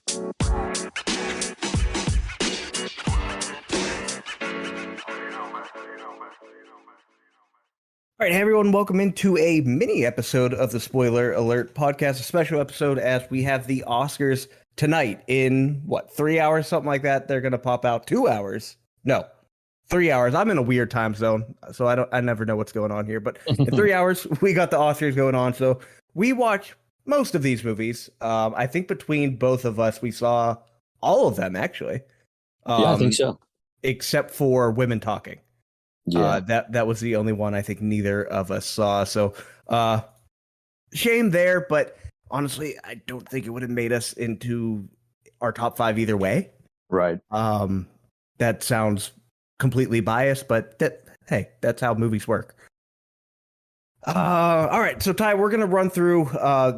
All right, hey everyone, welcome into a mini episode of the Spoiler Alert podcast, a special episode as we have the Oscars tonight in, 3 hours, something like that. They're going to pop out 2 hours. No, 3 hours. I'm in a weird time zone, so I never know what's going on here. But in 3 hours, we got the Oscars going on. So we watch most of these movies. I think between both of us, we saw all of them, actually. Yeah, I think so. Except for Women Talking. Yeah. That was the only one I think neither of us saw. So shame there, but honestly, I don't think it would have made us into our top 5 either way. Right. That sounds completely biased, but hey, that's how movies work. All right, so Ty, we're gonna run through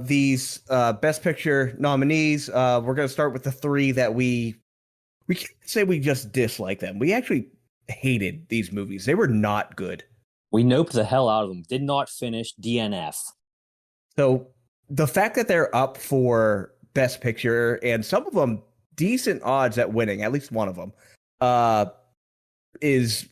these Best Picture nominees. We're gonna start with the 3 that we can't say we just dislike them. We actually hated these movies. They were not good. We noped the hell out of them. Did not finish. DNF. So the fact that they're up for Best Picture and some of them decent odds at winning, at least one of them, is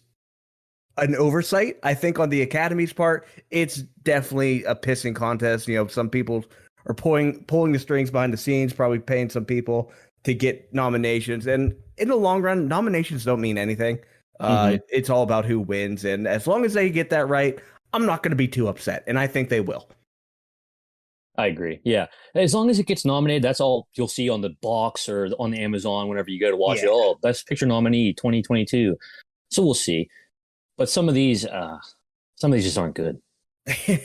an oversight, I think, on the Academy's part. It's definitely a pissing contest. You know, some people are pulling the strings behind the scenes, probably paying some people to get nominations. And in the long run, nominations don't mean anything. It's all about who wins. And as long as they get that right, I'm not going to be too upset. And I think they will. I agree. Yeah. As long as it gets nominated, that's all you'll see on the box or on the Amazon whenever you go to watch it. Oh, Best Picture nominee 2022. So we'll see. But some of these just aren't good.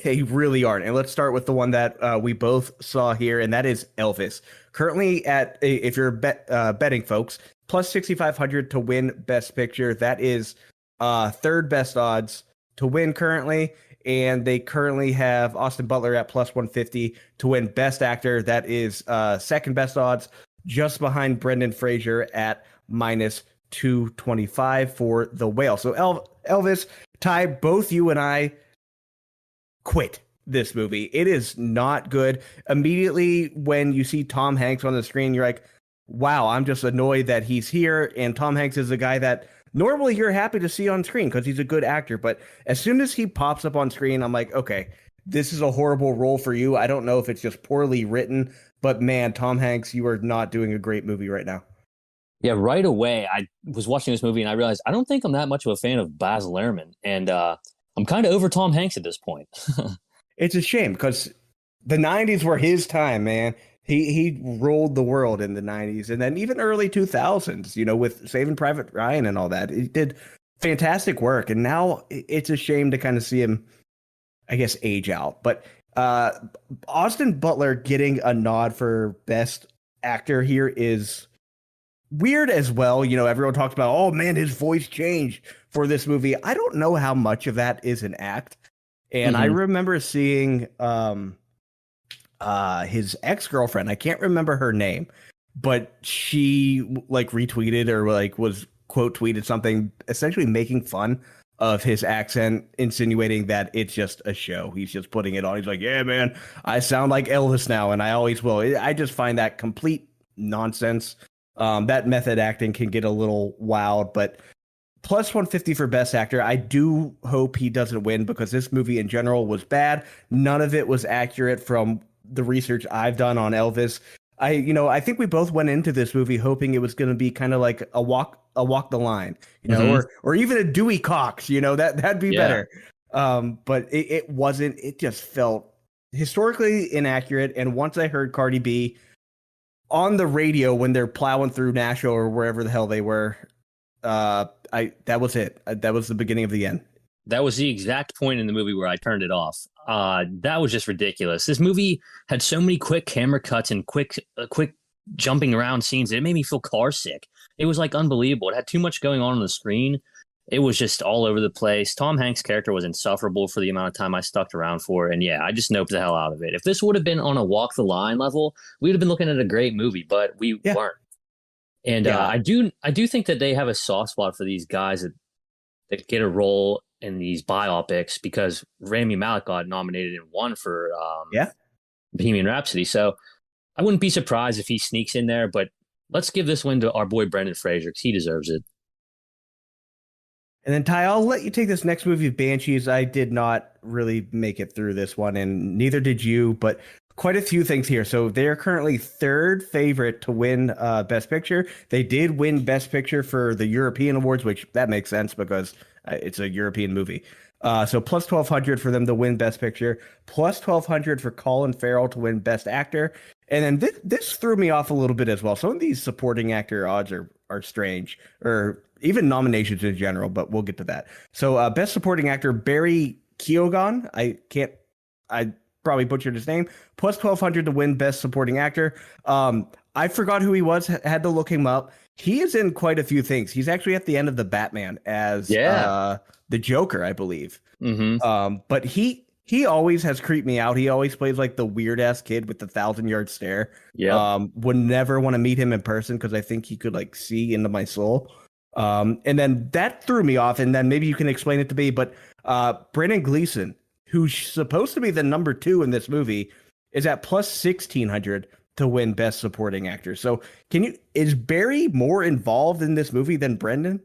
They really aren't. And let's start with the one that we both saw here, and that is Elvis. Currently at, if you're betting folks, plus 6,500 to win Best Picture. That is third best odds to win currently. And they currently have Austin Butler at plus 150 to win Best Actor. That is second best odds, just behind Brendan Fraser at minus 225 for The Whale. So Elvis, Ty, both you and I quit this movie. It is not good. Immediately when you see Tom Hanks on the screen, you're like, wow, I'm just annoyed that he's here. And Tom Hanks is a guy that normally you're happy to see on screen because he's a good actor. But as soon as he pops up on screen, I'm like, okay, this is a horrible role for you. I don't know if it's just poorly written, but man, Tom Hanks, you are not doing a great movie right now. Yeah, right away, I was watching this movie and I realized I don't think I'm that much of a fan of Baz Luhrmann. And I'm kind of over Tom Hanks at this point. It's a shame because the 90s were his time, man. He ruled the world in the 90s and then even early 2000s, you know, with Saving Private Ryan and all that. He did fantastic work. And now it's a shame to kind of see him, I guess, age out. But Austin Butler getting a nod for Best Actor here is weird as well. You know, everyone talks about, oh man, his voice changed for this movie. I don't know how much of that is an act. And I remember seeing his ex-girlfriend, I can't remember her name, but she like retweeted or like was quote tweeted something essentially making fun of his accent, insinuating that it's just a show. He's just putting it on. He's like, yeah, man, I sound like Elvis now and I always will. I just find that complete nonsense. That method acting can get a little wild, but plus 150 for Best Actor. I do hope he doesn't win because this movie in general was bad. None of it was accurate from the research I've done on Elvis. I think we both went into this movie hoping it was going to be kind of like a walk the line, you know, or even a Dewey Cox, you know, that'd be better. But it wasn't. It just felt historically inaccurate. And once I heard Cardi B on the radio when they're plowing through Nashville or wherever the hell they were, that was it. That was the beginning of the end. That was the exact point in the movie where I turned it off. That was just ridiculous. This movie had so many quick camera cuts and quick jumping around scenes that it made me feel car sick. It was like unbelievable. It had too much going on the screen. It was just all over the place. Tom Hanks' character was insufferable for the amount of time I stuck around for. And yeah, I just noped the hell out of it. If this would have been on a walk the line level, we would have been looking at a great movie, but we weren't. And I do think that they have a soft spot for these guys that get a role in these biopics because Rami Malek got nominated and won for Bohemian Rhapsody. So I wouldn't be surprised if he sneaks in there, but let's give this win to our boy Brendan Fraser because he deserves it. And then Ty, I'll let you take this next movie, Banshees. I did not really make it through this one, and neither did you, but quite a few things here. So they are currently third favorite to win Best Picture. They did win Best Picture for the European Awards, which that makes sense because it's a European movie. So plus 1,200 for them to win Best Picture, plus 1,200 for Colin Farrell to win Best Actor. And then this threw me off a little bit as well. Some of these supporting actor odds are strange, or even nominations in general, but we'll get to that. So Best Supporting Actor, Barry Keoghan. I probably butchered his name. Plus 1,200 to win Best Supporting Actor. I forgot who he was, had to look him up. He is in quite a few things. He's actually at the end of the Batman as the Joker, I believe. But he always has creeped me out. He always plays like the weird ass kid with the 1,000-yard stare. Would never want to meet him in person because I think he could like see into my soul. And then that threw me off. And then maybe you can explain it to me. But Brendan Gleeson, who's supposed to be the number 2 in this movie, is at plus 1,600 to win Best Supporting Actor. So is Barry more involved in this movie than Brendan?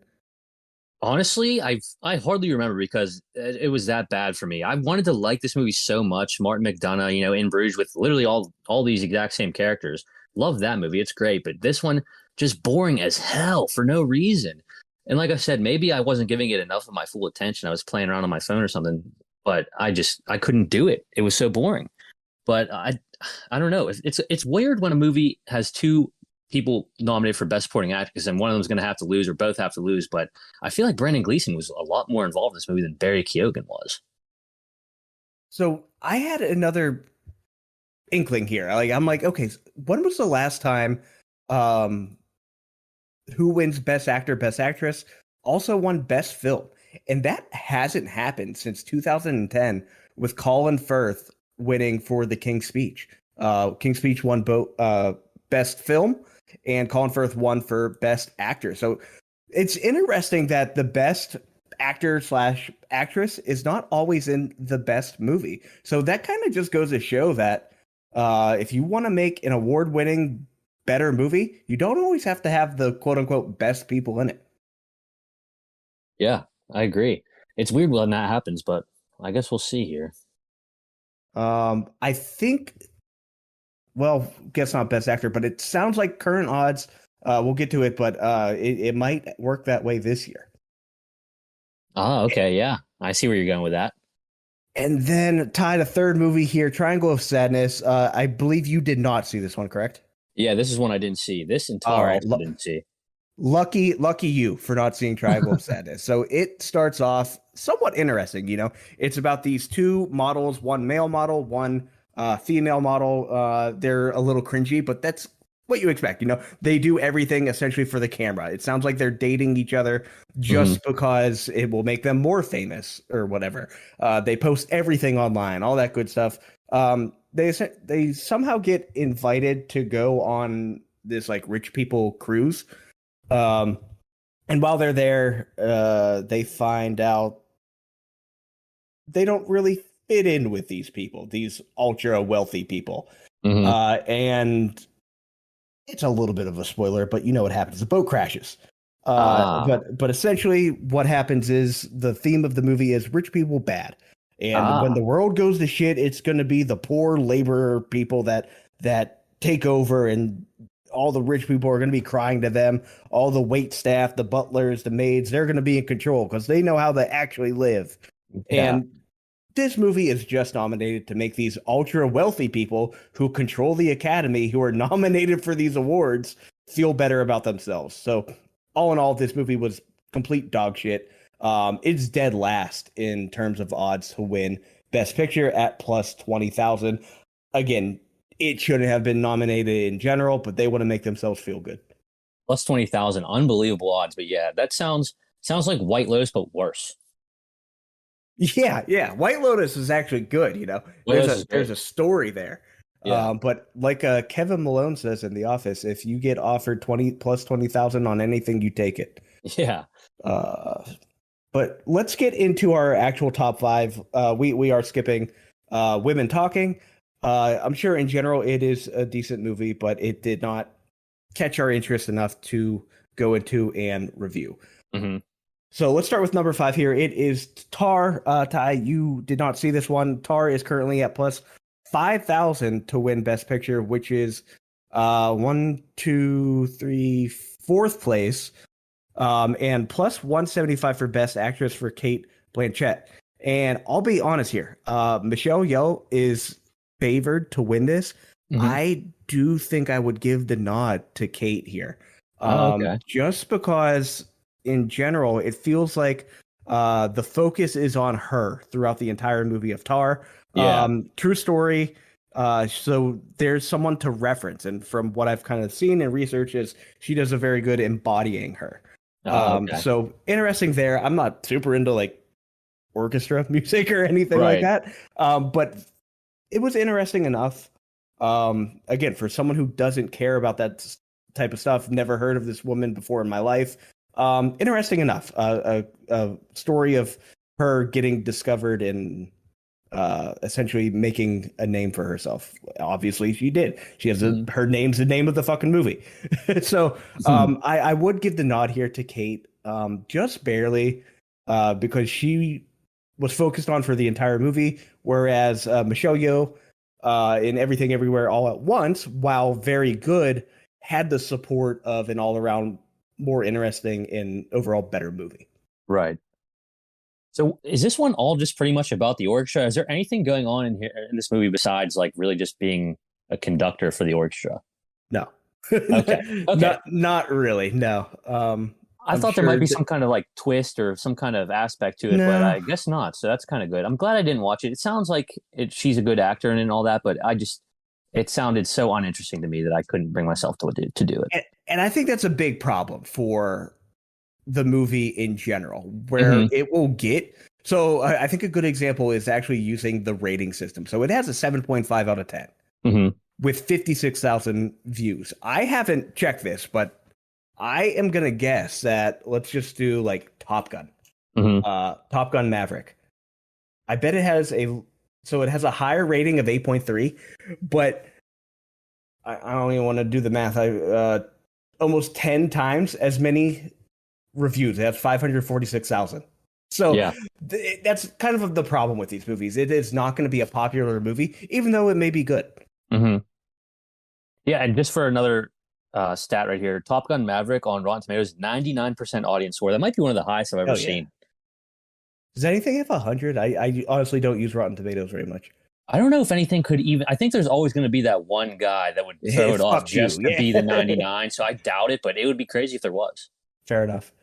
Honestly, I hardly remember because it was that bad for me. I wanted to like this movie so much. Martin McDonagh, in Bruges with literally all these exact same characters. Love that movie. It's great, but this one just boring as hell for no reason. And like I said, maybe I wasn't giving it enough of my full attention. I was playing around on my phone or something, but I couldn't do it. It was so boring. But I don't know. It's weird when a movie has two people nominated for Best Supporting Actress, and one of them is going to have to lose, or both have to lose. But I feel like Brendan Gleeson was a lot more involved in this movie than Barry Keoghan was. So I had another inkling here. I'm like, okay, when was the last time who wins Best Actor, Best Actress also won Best Film? And that hasn't happened since 2010 with Colin Firth winning for The King's Speech. King's Speech won both Best Film, and Colin Firth won for Best Actor. So it's interesting that the best actor / actress is not always in the best movie. So that kind of just goes to show that if you want to make an award-winning better movie, you don't always have to have the quote-unquote best people in it. Yeah, I agree. It's weird when that happens, but I guess we'll see here. I think, well, guess not best actor, but it sounds like current odds. We'll get to it, but it might work that way this year. Ah, okay, yeah. I see where you're going with that. And then tied a third movie here, Triangle of Sadness. I believe you did not see this one, correct? Yeah, this is one I didn't see. This entire I didn't see. Lucky you for not seeing Triangle of Sadness. So it starts off somewhat interesting. It's about these two models, one male model, one female model. They're a little cringy, but that's what you expect. They do everything essentially for the camera. It sounds like they're dating each other just because it will make them more famous or whatever. They post everything online, all that good stuff. They somehow get invited to go on this like rich people cruise. And while they're there, they find out they don't really fit in with these people, these ultra wealthy people. And it's a little bit of a spoiler, but you know what happens. The boat crashes. But essentially what happens is the theme of the movie is rich people bad. And when the world goes to shit, it's going to be the poor laborer people that take over, and all the rich people are going to be crying to them. All the wait staff, the butlers, the maids, they're going to be in control because they know how they actually live. Yeah. And this movie is just nominated to make these ultra wealthy people who control the Academy, who are nominated for these awards, feel better about themselves. So all in all, this movie was complete dog shit. It's dead last in terms of odds to win Best Picture at plus 20,000. Again, it shouldn't have been nominated in general, but they want to make themselves feel good. Plus 20,000, unbelievable odds. But yeah, that sounds like White Lotus, but worse. Yeah. White Lotus is actually good. There's a story there. Yeah. But like Kevin Malone says in The Office, if you get offered 20,000 on anything, you take it. Yeah. But let's get into our actual top five. We are skipping Women Talking. I'm sure in general it is a decent movie, but it did not catch our interest enough to go into and review. Hmm. So let's start with number 5 here. It is Tar. Ty, you did not see this one. Tar is currently at plus 5,000 to win Best Picture, which is one, two, three, fourth place, and plus 175 for Best Actress for Kate Blanchett. And I'll be honest here, Michelle Yeoh is favored to win this. Hmm. I do think I would give the nod to Kate here, Oh, okay. just because in general it feels like the focus is on her throughout the entire movie of Tar. Yeah. True story. So there's someone to reference, and from what I've kind of seen and research, is she does a very good embodying her. Oh, okay. So interesting there. I'm not super into like orchestra music or anything like Right. that, but it was interesting enough. Again, for someone who doesn't care about that type of stuff, never heard of this woman before in my life. Interesting enough. A story of her getting discovered and essentially making a name for herself. Obviously, she did. She has Hmm. her name's the name of the fucking movie. So I would give the nod here to Kate, just barely, because she was focused on for the entire movie, whereas Michelle Yeoh in Everything Everywhere All at Once, while very good, had the support of an all around more interesting and overall better movie. Right. So is this one all just pretty much about the orchestra? Is there anything going on in here in this movie besides like really just being a conductor for the orchestra? No, Okay. Okay. not really. No, I I'm thought there might sure be that some kind of like twist or some kind of aspect to it, but no. I guess not. So that's kind of good. I'm glad I didn't watch it. It sounds like she's a good actor and all that, but it sounded so uninteresting to me that I couldn't bring myself to do it. And I think that's a big problem for the movie in general, where Hmm. it will get. So I think a good example is actually using the rating system. So it has a 7.5 out of 10 Hmm. with 56,000 views. I haven't checked this, but I am gonna guess that let's just do like Top Gun, Hmm. Top Gun Maverick. I bet it has it has a higher rating of 8.3, but I don't even want to do the math. I almost 10 times as many reviews. It has 546,000. So Yeah. that's kind of the problem with these movies. It is not going to be a popular movie, even though it may be good. Hmm. Yeah. And just for another stat right here, Top Gun Maverick on Rotten Tomatoes, 99% audience score. That might be one of the highest I've ever Hell yeah. seen. Does anything have 100? I honestly don't use Rotten Tomatoes very much. I don't know if anything could even. I think there's always going to be that one guy that would throw it off Fuck you. just to be the Yeah. 99. So I doubt it, but it would be crazy if there was. Fair enough.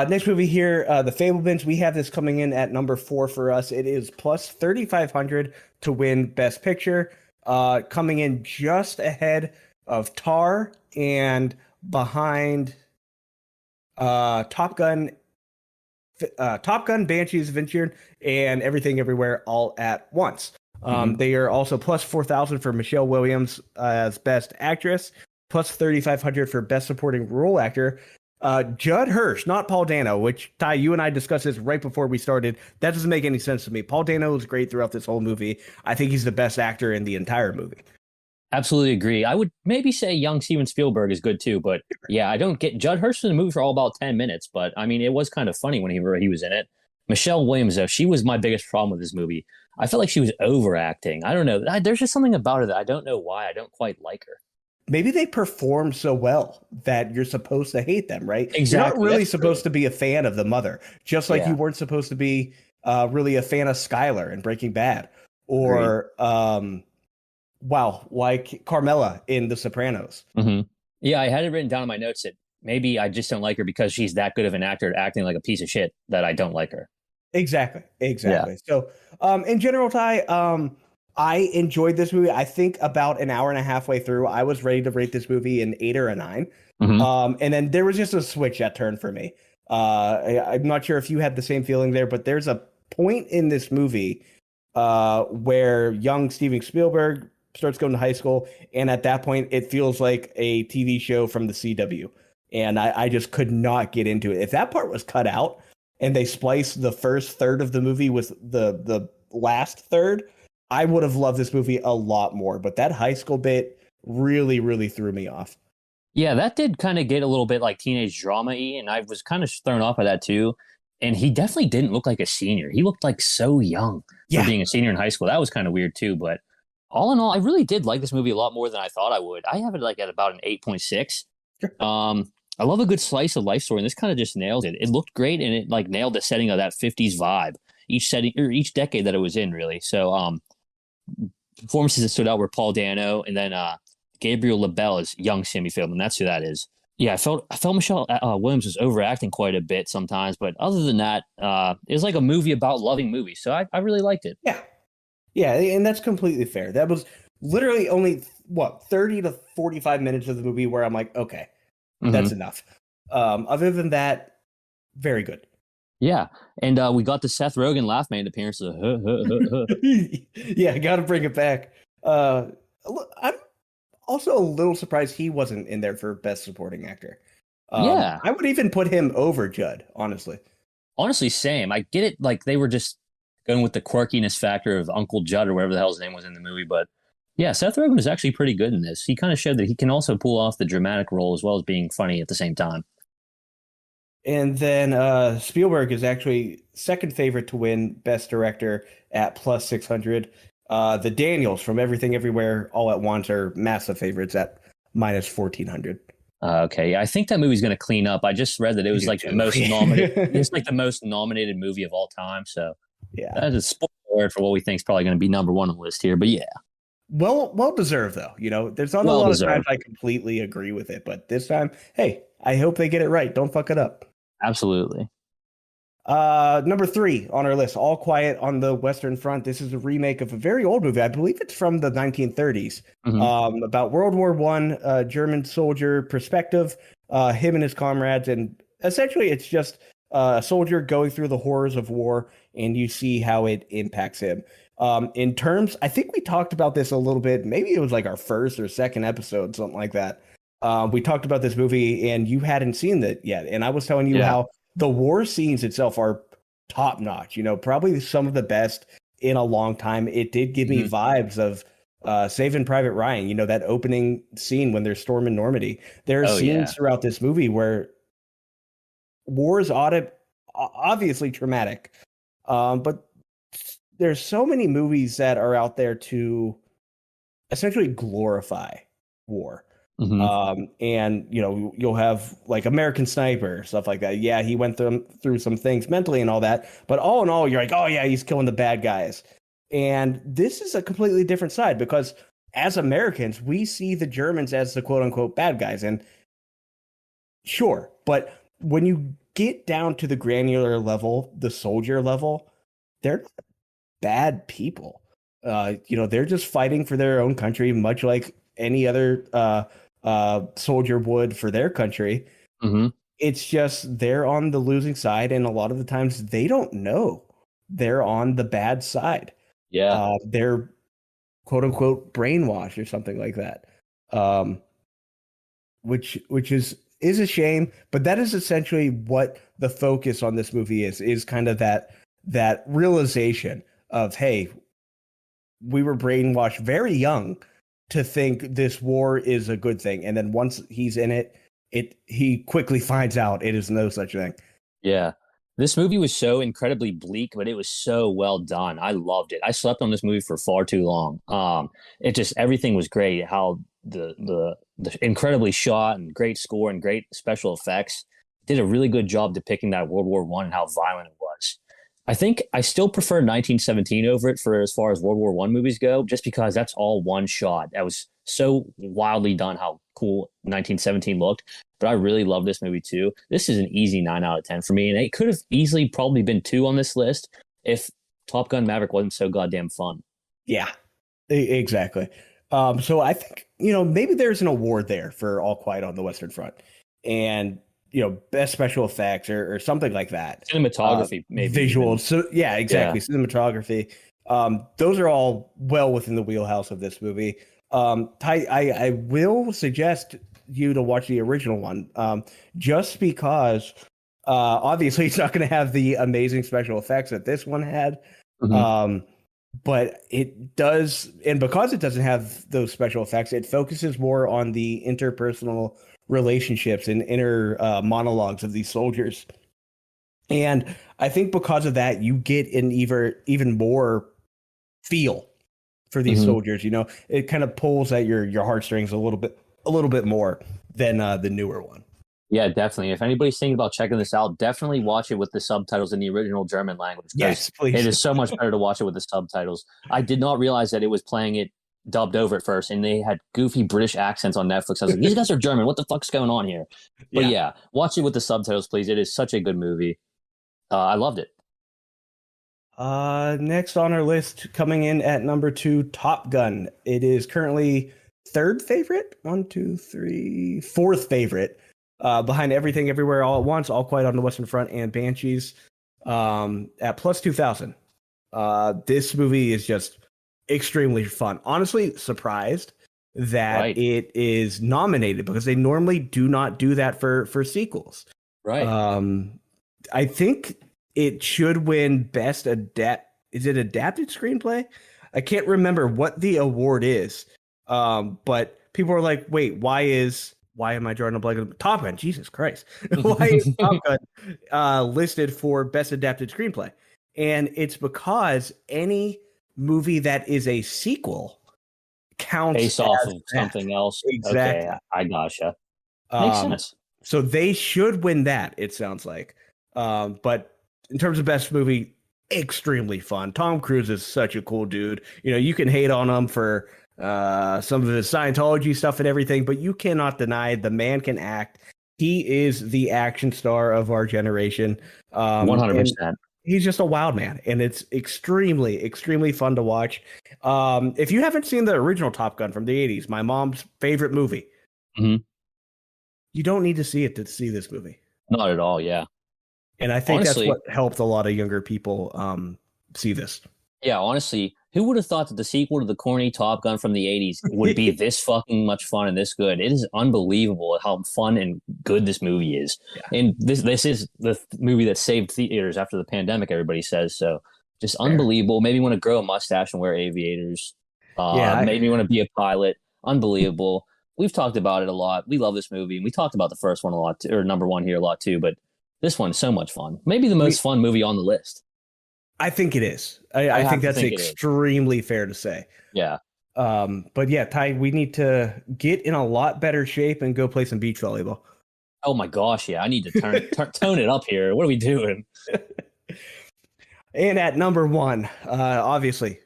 Next movie here, The Fablemans. We have this coming in at number 4 for us. It is plus 3,500 to win Best Picture, coming in just ahead of Tar and behind Top Gun, Banshees of Inisherin, and Everything Everywhere All at Once. Hmm. They are also plus 4,000 for Michelle Williams as Best Actress, plus 3,500 for Best Supporting Role Actor. Judd Hirsch, not Paul Dano, which Ty, you and I discussed this right before we started. That doesn't make any sense to me. Paul Dano is great throughout this whole movie. I think he's the best actor in the entire movie. Absolutely agree. I would maybe say young Steven Spielberg is good too, but yeah, I don't get Judd Hirsch in the movie for all about 10 minutes, but I mean, it was kind of funny when he was in it. Michelle Williams, though, she was my biggest problem with this movie. I felt like she was overacting. I don't know. There's just something about her that I don't know why I don't quite like her. Maybe they perform so well that you're supposed to hate them, right? You're not Exactly. really That's true. supposed to be a fan of the mother, just like you Yeah. weren't supposed to be really a fan of Skylar in Breaking Bad, Agreed. or wow, like Carmela in The Sopranos. Hmm. Yeah, I had it written down in my notes that maybe I just don't like her because she's that good of an actor at acting like a piece of shit that I don't like her. Exactly, Yeah. exactly. So, in general, Ty, I enjoyed this movie. I think about an hour and a half way through, I was ready to rate this movie an 8 or a 9. Hmm. And then there was just a switch that turned for me. I'm not sure if you had the same feeling there, but there's a point in this movie where young Steven Spielberg starts going to high school, and at that point, it feels like a TV show from the CW, and I just could not get into it. If that part was cut out and they spliced the first third of the movie with the last third, I would have loved this movie a lot more, but that high school bit really, really threw me off. Yeah, that did kind of get a little bit like teenage drama-y, and I was kind of thrown off by that too. And he definitely didn't look like a senior. He looked like so young for Yeah. being a senior in high school. That was kind of weird too. But all in all, I really did like this movie a lot more than I thought I would. I have it like at about an 8.6. Sure. I love a good slice of life story, and this kind of just nailed it. It looked great, and it like nailed the setting of that 50s vibe. Each setting or each decade that it was in, really. So, performances that stood out were Paul Dano, and then Gabriel LaBelle as young Sammy Fieldman. That's who that is. Yeah, I felt Michelle Williams was overacting quite a bit sometimes, but other than that, it was like a movie about loving movies. So I really liked it. Yeah. Yeah, and that's completely fair. That was literally only 30 to 45 minutes of the movie where I'm like, okay, that's enough. Other than that, very good. Yeah, and we got the Seth Rogen laugh man appearance. Yeah, got to bring it back. I'm also a little surprised he wasn't in there for Best Supporting Actor. Yeah, I would even put him over Judd, honestly. Honestly, same. I get it. Like they were just going with the quirkiness factor of Uncle Judd or whatever the hell his name was in the movie, but yeah, Seth Rogen was actually pretty good in this. He kind of showed that he can also pull off the dramatic role as well as being funny at the same time. And then Spielberg is actually second favorite to win Best Director at plus 600. The Daniels from Everything Everywhere All at Once are massive favorites at minus 1400. Okay, I think that movie's going to clean up. I just read that it was like the most nominated. It's like the most nominated movie of all time. So yeah, that's a spoiler alert for what we think is probably going to be number one on the list here. But yeah, well deserved though. You know, there's not a lot of times I completely agree with it, but this time, hey, I hope they get it right. Don't fuck it up. Absolutely. Number 3 on our list, All Quiet on the Western Front. This is a remake of a very old movie. I believe it's from the 1930s, about World War I, German soldier perspective, him and his comrades. And essentially it's just a soldier going through the horrors of war, and you see how it impacts him. In terms, I think we talked about this a little bit. Maybe it was like our first or second episode, something like that. We talked about this movie and you hadn't seen it yet. And I was telling you how the war scenes itself are top notch, you know, probably some of the best in a long time. It did give me vibes of Saving Private Ryan, you know, that opening scene when they're storming Normandy. There are scenes throughout this movie where war is obviously traumatic. But there's so many movies that are out there to essentially glorify war. And you know, you'll have like American Sniper, stuff like that. Yeah, he went through some things mentally and all that, but all in all, you're like, oh yeah, he's killing the bad guys. And this is a completely different side, because as Americans, we see the Germans as the quote unquote bad guys. And sure, but when you get down to the granular level, the soldier level, they're not bad people. You know, they're just fighting for their own country, much like any other soldier would for their country. It's just they're on the losing side, and a lot of the times they don't know they're on the bad side. They're quote unquote brainwashed or something like that, which is a shame. But that is essentially what the focus on this movie is kind of that realization of, hey, we were brainwashed very young to think this war is a good thing. And then once he's in it, he quickly finds out it is no such thing. Yeah. This movie was so incredibly bleak, but it was so well done. I loved it. I slept on this movie for far too long. It just, everything was great. How the incredibly shot and great score and great special effects did a really good job depicting that World War I and how violent it was. I think I still prefer 1917 over it for as far as World War I movies go, just because that's all one shot. That was so wildly done how cool 1917 looked. But I really love this movie too. This is an easy 9 out of 10 for me. And it could have easily probably been 2 on this list if Top Gun Maverick wasn't so goddamn fun. Yeah, exactly. So I think, you know, maybe there's an award there for All Quiet on the Western Front. And you know, best special effects or something like that. Cinematography, maybe. Visuals. Even. So yeah, exactly. Yeah. Cinematography. Those are all well within the wheelhouse of this movie. I will suggest you to watch the original one, just because obviously it's not going to have the amazing special effects that this one had. but it does, and because it doesn't have those special effects, it focuses more on the interpersonal relationships and inner monologues of these soldiers. And I think because of that, you get an even more feel for these Hmm. soldiers. You know, it kind of pulls at your heartstrings a little bit more than the newer one. Yeah, definitely. If anybody's thinking about checking this out, definitely watch it with the subtitles in the original German language because Yes, it please. is so much better to watch it with the subtitles. I did not realize that it was playing it dubbed over at first, and they had goofy British accents on Netflix. I was like, these guys are German. What the fuck's going on here? But Yeah. yeah, watch it with the subtitles, please. It is such a good movie. I loved it. Next on our list, coming in at number two, Top Gun. It is currently third favorite. One, two, three, fourth favorite. Behind Everything Everywhere All at Once, All Quiet on the Western Front, and Banshees. At plus 2,000. This movie is just extremely fun. Honestly, surprised that Right, it is nominated because they normally do not do that for sequels. right. Um, I think it should win best adapt. Is it adapted screenplay? I can't remember what the award is. But people are like, wait, why am I drawing a blank? Top Gun, Jesus Christ. Why is Top Gun listed for best adapted screenplay? And it's because any movie that is a sequel counts Based off as of that. something else. Okay, Exactly. I gotcha. Makes Um, sense. so they should win that, it sounds like. But in terms of best movie, extremely fun. Tom Cruise is such a cool dude. You know, you can hate on him for some of his Scientology stuff and everything, but you cannot deny the man can act. He is the action star of our generation. And 100%. he's just a wild man, and it's extremely, extremely fun to watch. If you haven't seen the original Top Gun from the 80s, my mom's favorite movie, Hmm. you don't need to see it to see this movie. Not at all. Yeah. And I think that's Honestly, what helped a lot of younger people see this. yeah, honestly, who would have thought that the sequel to the corny Top Gun from the 80s would be this fucking much fun and this good? It is unbelievable how fun and good this movie is. Yeah, And this is the movie that saved theaters after the pandemic, everybody says. So just fair. unbelievable. Made me want to grow a mustache and wear aviators. Yeah, Made me want to be a pilot. Unbelievable. We've talked about it a lot. We love this movie. And we talked about the first one a lot, or number one here a lot too. But this one's so much fun. Maybe the most fun movie on the list. I think it is. I I think have to that's think it is. extremely fair to say. Yeah. But yeah, Ty, we need to get in a lot better shape and go play some beach volleyball. Oh my gosh, yeah. I need to tone it up here. What are we doing? And at number one, obviously,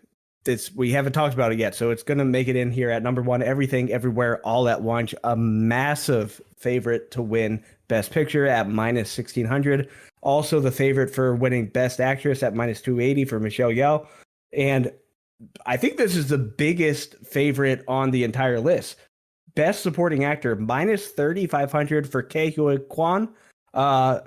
this we haven't talked about it yet, so it's gonna make it in here at number one. Everything, everywhere, all at once. A massive favorite to win Best Picture at minus 1,600. Also, the favorite for winning Best Actress at minus 280 for Michelle Yeoh. And I think this is the biggest favorite on the entire list. Best Supporting Actor minus 3,500 for Ke Huy Quan.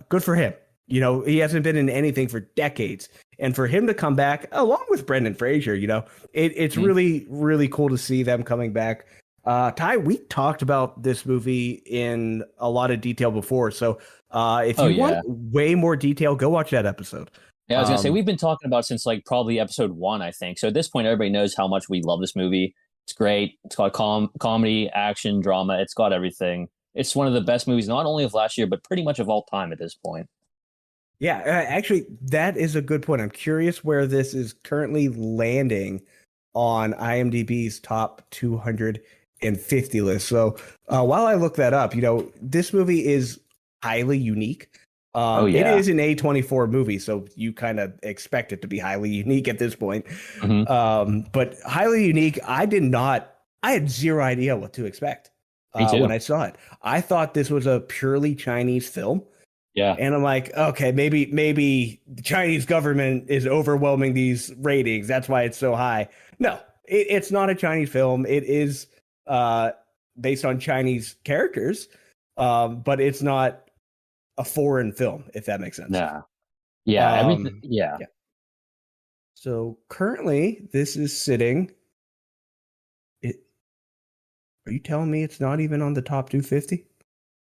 Good for him. You know, he hasn't been in anything for decades, and for him to come back along with Brendan Fraser, you know, it's Mhm. really, really cool to see them coming back. Ty, we talked about this movie in a lot of detail before, so if Oh you want yeah. way more detail, go watch that episode. Yeah, I was gonna say Um, we've been talking about it since like probably episode one, I think. So at this point, everybody knows how much we love this movie. It's great. It's got comedy, action, drama. It's got everything. It's one of the best movies, not only of last year, but pretty much of all time at this point. yeah, actually, that is a good point. I'm curious where this is currently landing on IMDb's top 250 list. So while I look that up, you know, this movie is highly unique. Oh It yeah. is an A24 movie, so you kind of expect it to be highly unique at this point. Hmm. But highly unique, I had zero idea what to expect Me when too. I saw it. I thought this was a purely Chinese film. Yeah. And I'm like, okay, maybe the Chinese government is overwhelming these ratings. That's why it's so high. No, it's not a Chinese film. It is uh, based on Chinese characters, but it's not a foreign film, if that makes sense. Yeah. Yeah. Everything. Um, Yeah. yeah. So currently, this is sitting. It, are you telling me it's not even on the top 250?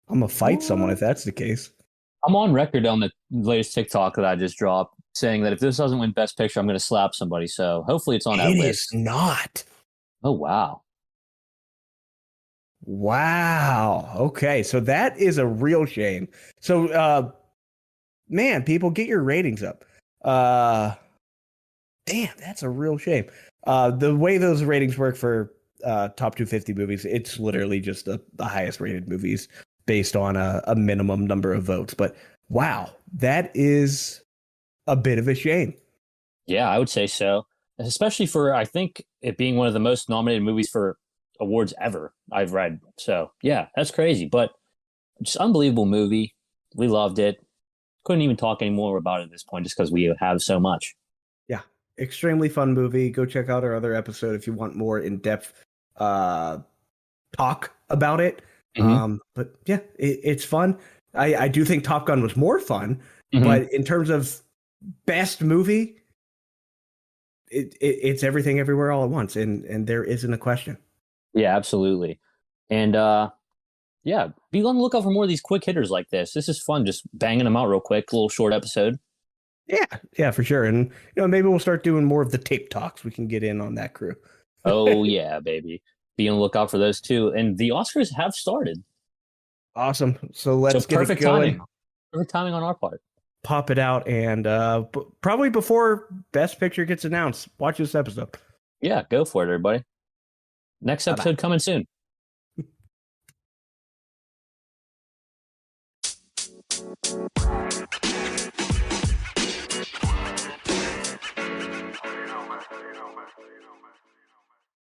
I'm gonna fight someone if What? that's the case. I'm on record on the latest TikTok that I just dropped saying that if this doesn't win Best Picture, I'm going to slap somebody. So hopefully it's on that It is list. not. Oh, wow. Wow. Okay, so that is a real shame. So, man, people get your ratings up. Uh, damn, that's a real shame. The way those ratings work for top 250 movies, it's literally just the highest rated movies based on a minimum number of votes. But wow, that is a bit of a shame. Yeah, I would say so. Especially for, I think, it being one of the most nominated movies for awards ever I've read. So, yeah, that's crazy. But just unbelievable movie. We loved it. Couldn't even talk anymore about it at this point just because we have so much. Yeah, extremely fun movie. Go check out our other episode if you want more in depth uh, talk about it. Hmm. But yeah, it's fun. I do think Top Gun was more fun, Hmm. but in terms of best movie, it's everything everywhere all at once, and there isn't a question. Yeah, absolutely. And yeah, be on the lookout for more of these quick hitters like this. This is fun, just banging them out real quick. Little short episode. Yeah, yeah, for sure. And maybe we'll start doing more of the tape talks. We can get in on that crew. Oh yeah, baby. Be on the lookout for those too. And the Oscars have started. Awesome. So So let's get it perfect timing. going. Perfect timing on our part. Pop it out, and probably before Best Picture gets announced, watch this episode. Yeah, go for it, everybody. Next Bye episode coming soon. bye.